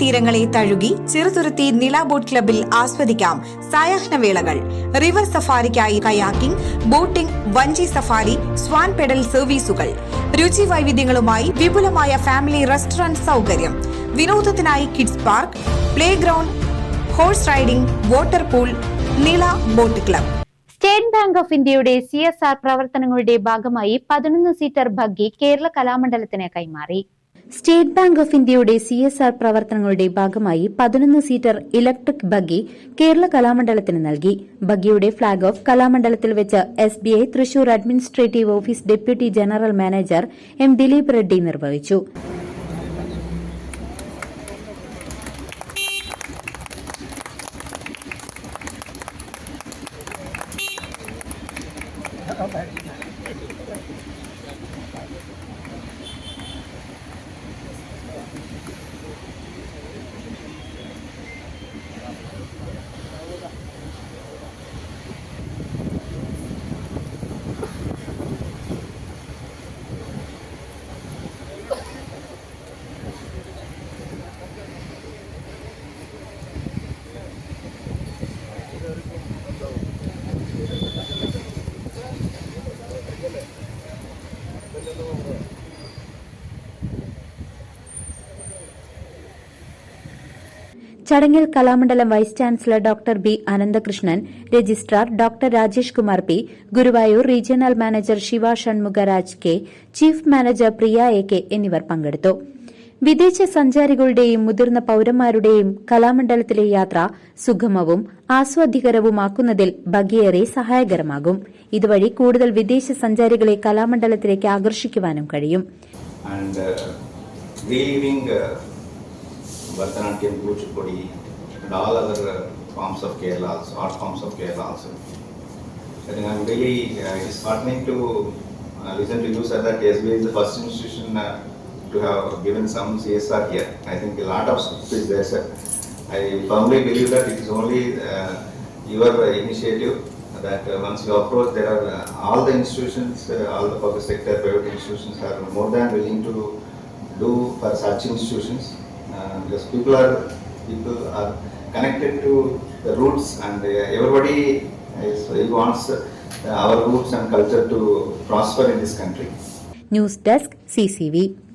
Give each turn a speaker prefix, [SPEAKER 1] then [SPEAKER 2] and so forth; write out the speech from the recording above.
[SPEAKER 1] തീരങ്ങളെ തഴുകി ചെറുതുരുത്തി നില ബോട്ട് ക്ലബിൽ ആസ്വദിക്കാം സായാഹ്നവേളകൾ. റിവർ സഫാരിക്കായി കയാക്കിംഗ്, ബോട്ടിംഗ്, വഞ്ചി സഫാരി, സ്വാൻ പെഡൽ സർവീസുകൾ. രുചി വൈവിധ്യങ്ങളുമായി വിപുലമായ ഫാമിലി റെസ്റ്റോറന്റ് സൗകര്യം. വിനോദത്തിനായി kids park, playground, horse riding, water pool. Nila boat club.
[SPEAKER 2] State bank of ഇന്ത്യയുടെ CSR പ്രവർത്തനങ്ങളുടെ ഭാഗമായി 11 സീറ്റർ ബഗ്ഗി കേരള കലാമണ്ഡലത്തിന് കൈമാറി. സ്റ്റേറ്റ് ബാങ്ക് ഓഫ് ഇന്ത്യയുടെ CSR പ്രവർത്തനങ്ങളുടെ ഭാഗമായി 11 സീറ്റർ ഇലക്ട്രിക് ബഗ്ഗി കേരള കലാമണ്ഡലത്തിന് നൽകി. ബഗ്ഗിയുടെ ഫ്ളാഗ് ഓഫ് കലാമണ്ഡലത്തിൽ വെച്ച് SBI Thrissur administrative office deputy general manager M. Dileep Reddy നിർവഹിച്ചു. ചടങ്ങിൽ Kalamandalam vice chancellor doctor B. Ananthakrishnan, registrar doctor Rajesh Kumar P., Guruvayur regional manager Shiva Shanmukharaj K., chief manager Priya AK എന്നിവർ പങ്കെടുത്തു. വിദേശ സഞ്ചാരികളുടെയും മുതിർന്ന പൌരന്മാരുടെയും കലാമണ്ഡലത്തിലെ യാത്ര സുഗമവും ആസ്വാദ്യകരവുമാക്കുന്നതിൽ ബഗ്ഗിയേറെ സഹായകരമാകും. ഇതുവഴി കൂടുതൽ വിദേശ സഞ്ചാരികളെ കലാമണ്ഡലത്തിലേക്ക് ആകർഷിക്കുവാനും കഴിയും.
[SPEAKER 3] Bharatanatyam, Kuchipudi, and all other forms of Kerala also, art forms of Kerala also. I think I'm really it's heartening to listen to you say that SBI is the first institution to have given some CSR here. I think a lot of scope is there, sir. I firmly believe that it is only your initiative that once you approach, there are all the institutions, all the public sector, private institutions are more than willing to do for such institutions. Because people are connected to the roots, and everybody wants our roots and culture to prosper in this country.
[SPEAKER 2] News Desk, CCV.